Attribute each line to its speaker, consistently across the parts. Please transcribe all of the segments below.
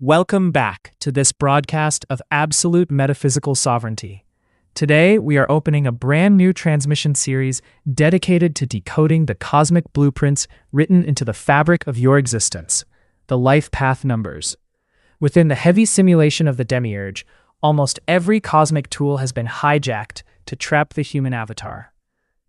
Speaker 1: Welcome back to this broadcast of Absolute Metaphysical Sovereignty. Today, we are opening a brand new transmission series dedicated to decoding the cosmic blueprints written into the fabric of your existence, the life path numbers. Within the heavy simulation of the demiurge, almost every cosmic tool has been hijacked to trap the human avatar.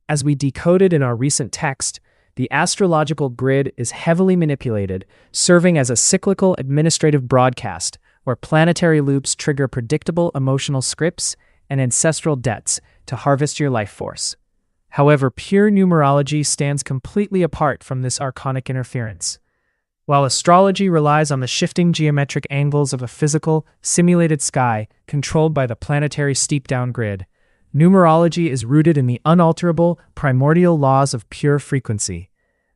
Speaker 1: As we decoded in our recent text, the astrological grid is heavily manipulated, serving as a cyclical administrative broadcast where planetary loops trigger predictable emotional scripts and ancestral debts to harvest your life force. However, pure numerology stands completely apart from this archonic interference. While astrology relies on the shifting geometric angles of a physical, simulated sky controlled by the planetary steep-down grid, numerology is rooted in the unalterable, primordial laws of pure frequency.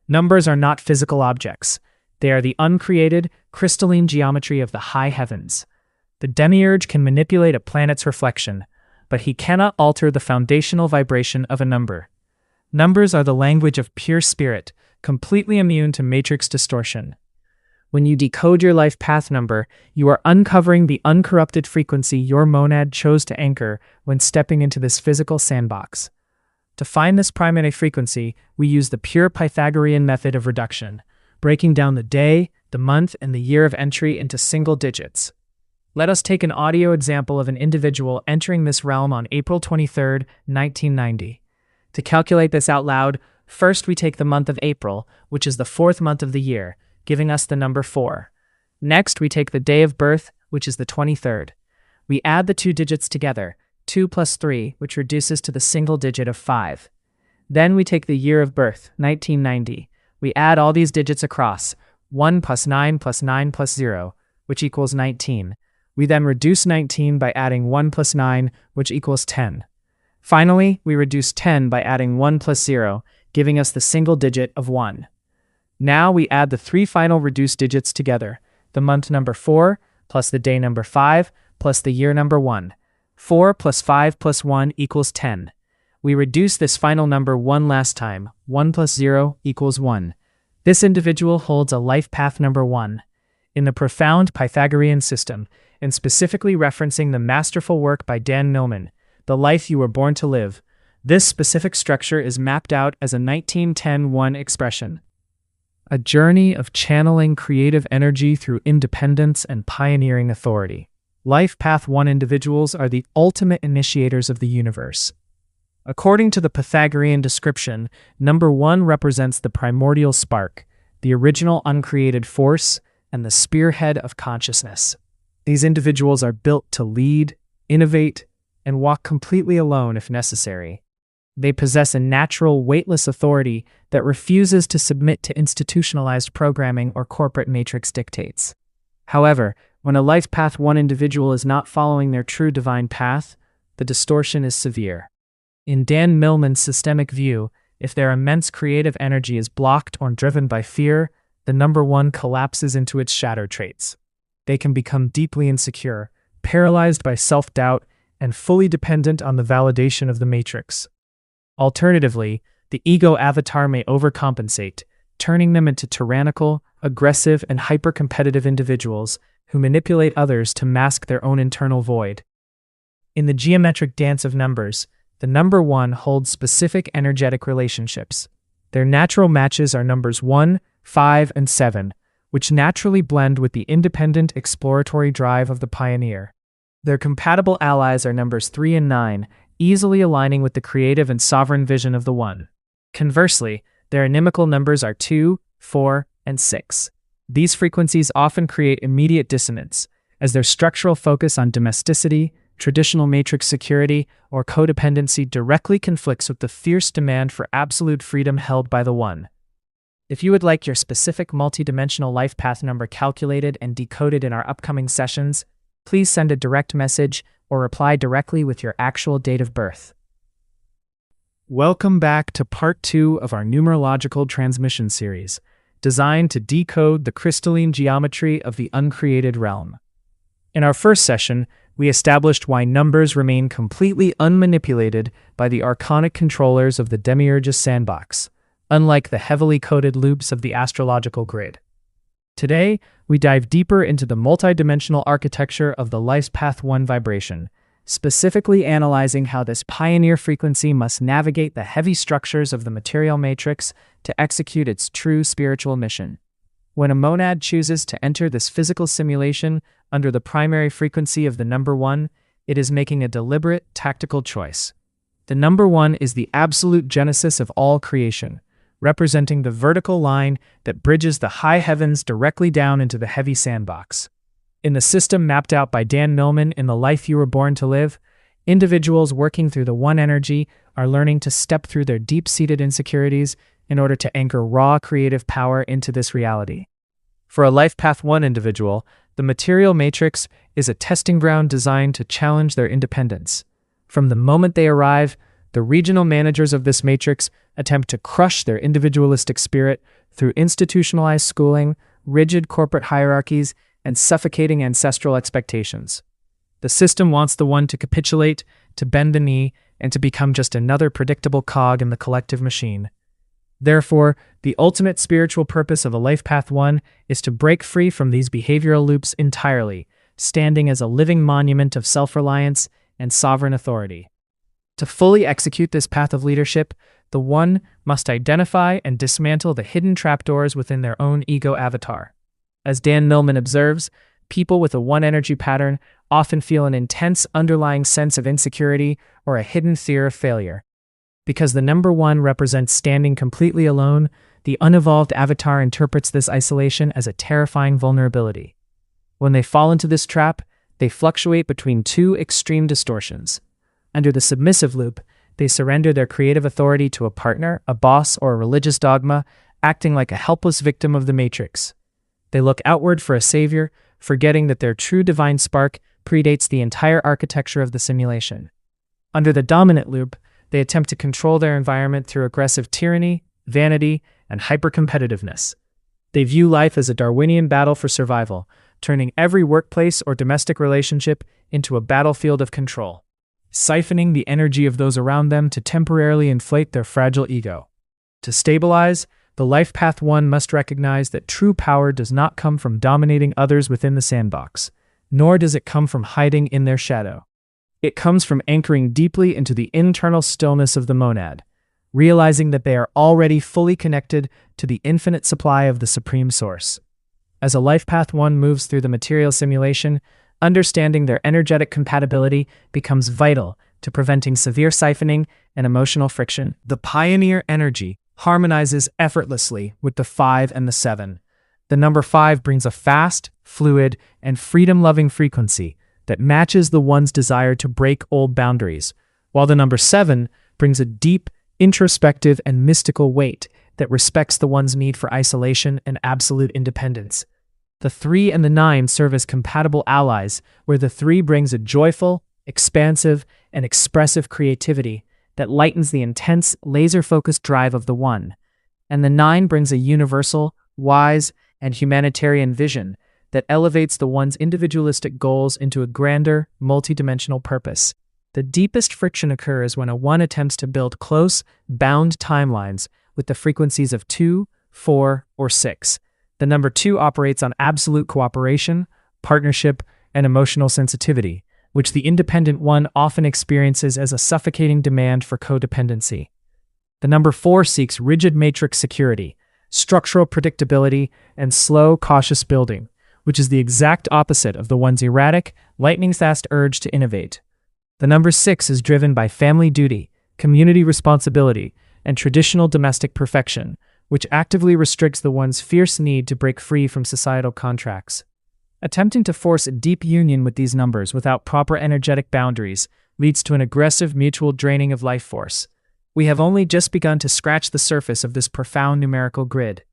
Speaker 1: Numbers are not physical objects. They are the uncreated, crystalline geometry of the high heavens. The demiurge can manipulate a planet's reflection, but he cannot alter the foundational vibration of a number. Numbers are the language of pure spirit, completely immune to matrix distortion. When you decode your life path number, you are uncovering the uncorrupted frequency your monad chose to anchor when stepping into this physical sandbox. To find this primary frequency, we use the pure Pythagorean method of reduction, breaking down the day, the month, and the year of entry into single digits. Let us take an audio example of an individual entering this realm on April 23, 1990. To calculate this out loud, first we take the month of April, which is the fourth month of the year, giving us the number 4. Next, we take the day of birth, which is the 23rd. We add the two digits together, 2 plus 3, which reduces to the single digit of 5. Then we take the year of birth, 1990. We add all these digits across, 1 plus 9 plus 9 plus 0, which equals 19. We then reduce 19 by adding 1 plus 9, which equals 10. Finally, we reduce 10 by adding 1 plus 0, giving us the single digit of 1. Now we add the three final reduced digits together, the month number 4, plus the day number 5, plus the year number 1. 4 plus 5 plus 1 equals 10. We reduce this final number one last time, 1 plus 0 equals 1. This individual holds a life path number 1. In the profound Pythagorean system, and specifically referencing the masterful work by Dan Millman, The Life You Were Born to Live, this specific structure is mapped out as a 1910-1 expression. A journey of channeling creative energy through independence and pioneering authority. Life Path 1 individuals are the ultimate initiators of the universe. According to the Pythagorean description, number 1 represents the primordial spark, the original uncreated force, and the spearhead of consciousness. These individuals are built to lead, innovate, and walk completely alone if necessary. They possess a natural, weightless authority that refuses to submit to institutionalized programming or corporate matrix dictates. However, when a Life Path 1 individual is not following their true divine path, the distortion is severe. In Dan Millman's systemic view, if their immense creative energy is blocked or driven by fear, the number 1 collapses into its shadow traits. They can become deeply insecure, paralyzed by self-doubt, and fully dependent on the validation of the matrix. Alternatively, the ego avatar may overcompensate, turning them into tyrannical, aggressive, and hyper-competitive individuals who manipulate others to mask their own internal void. In the geometric dance of numbers, the number 1 holds specific energetic relationships. Their natural matches are numbers 1, 5, and 7, which naturally blend with the independent exploratory drive of the pioneer. Their compatible allies are numbers 3 and 9, easily aligning with the creative and sovereign vision of the 1. Conversely, their inimical numbers are 2, 4, and 6. These frequencies often create immediate dissonance, as their structural focus on domesticity, traditional matrix security, or codependency directly conflicts with the fierce demand for absolute freedom held by the 1. If you would like your specific multidimensional life path number calculated and decoded in our upcoming sessions, please send a direct message or reply directly with your actual date of birth. Welcome back to part 2 of our numerological transmission series, designed to decode the crystalline geometry of the uncreated realm. In our first session, we established why numbers remain completely unmanipulated by the archonic controllers of the demiurge's sandbox, unlike the heavily coded loops of the astrological grid. Today, we dive deeper into the multidimensional architecture of the Life's Path 1 vibration, specifically analyzing how this pioneer frequency must navigate the heavy structures of the material matrix to execute its true spiritual mission. When a monad chooses to enter this physical simulation under the primary frequency of the number 1, it is making a deliberate, tactical choice. The number 1 is the absolute genesis of all creation, representing the vertical line that bridges the high heavens directly down into the heavy sandbox. In the system mapped out by Dan Millman in The Life You Were Born to Live, individuals working through the 1 energy are learning to step through their deep-seated insecurities in order to anchor raw creative power into this reality. For a Life Path 1 individual, the material matrix is a testing ground designed to challenge their independence. From the moment they arrive, the regional managers of this matrix attempt to crush their individualistic spirit through institutionalized schooling, rigid corporate hierarchies, and suffocating ancestral expectations. The system wants the 1 to capitulate, to bend the knee, and to become just another predictable cog in the collective machine. Therefore, the ultimate spiritual purpose of a Life Path 1 is to break free from these behavioral loops entirely, standing as a living monument of self-reliance and sovereign authority. To fully execute this path of leadership, the 1 must identify and dismantle the hidden trapdoors within their own ego avatar. As Dan Millman observes, people with a 1 energy pattern often feel an intense underlying sense of insecurity or a hidden fear of failure. Because the number 1 represents standing completely alone, the unevolved avatar interprets this isolation as a terrifying vulnerability. When they fall into this trap, they fluctuate between 2 extreme distortions. Under the submissive loop, they surrender their creative authority to a partner, a boss, or a religious dogma, acting like a helpless victim of the matrix. They look outward for a savior, forgetting that their true divine spark predates the entire architecture of the simulation. Under the dominant loop, they attempt to control their environment through aggressive tyranny, vanity, and hypercompetitiveness. They view life as a Darwinian battle for survival, turning every workplace or domestic relationship into a battlefield of control, siphoning the energy of those around them to temporarily inflate their fragile ego. To stabilize, the Life Path 1 must recognize that true power does not come from dominating others within the sandbox, nor does it come from hiding in their shadow. It comes from anchoring deeply into the internal stillness of the monad, realizing that they are already fully connected to the infinite supply of the Supreme Source. As a Life Path 1 moves through the material simulation, understanding their energetic compatibility becomes vital to preventing severe siphoning and emotional friction. The pioneer energy harmonizes effortlessly with the 5 and the 7. The number 5 brings a fast, fluid, and freedom-loving frequency that matches the 1's desire to break old boundaries, while the number 7 brings a deep, introspective, and mystical weight that respects the 1's need for isolation and absolute independence. The 3 and the 9 serve as compatible allies, where the 3 brings a joyful, expansive, and expressive creativity that lightens the intense, laser-focused drive of the 1, and the 9 brings a universal, wise, and humanitarian vision that elevates the 1's individualistic goals into a grander, multidimensional purpose. The deepest friction occurs when a 1 attempts to build close, bound timelines with the frequencies of 2, 4, or 6. The number 2 operates on absolute cooperation, partnership, and emotional sensitivity, which the independent 1 often experiences as a suffocating demand for codependency. The number 4 seeks rigid matrix security, structural predictability, and slow, cautious building, which is the exact opposite of the 1's erratic, lightning-fast urge to innovate. The number 6 is driven by family duty, community responsibility, and traditional domestic perfection, which actively restricts the 1's fierce need to break free from societal contracts. Attempting to force a deep union with these numbers without proper energetic boundaries leads to an aggressive mutual draining of life force. We have only just begun to scratch the surface of this profound numerical grid.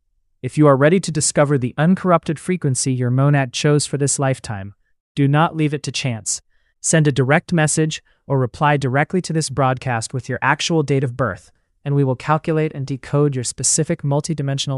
Speaker 1: If you are ready to discover the uncorrupted frequency your monad chose for this lifetime, do not leave it to chance. Send a direct message or reply directly to this broadcast with your actual date of birth, and we will calculate and decode your specific multidimensional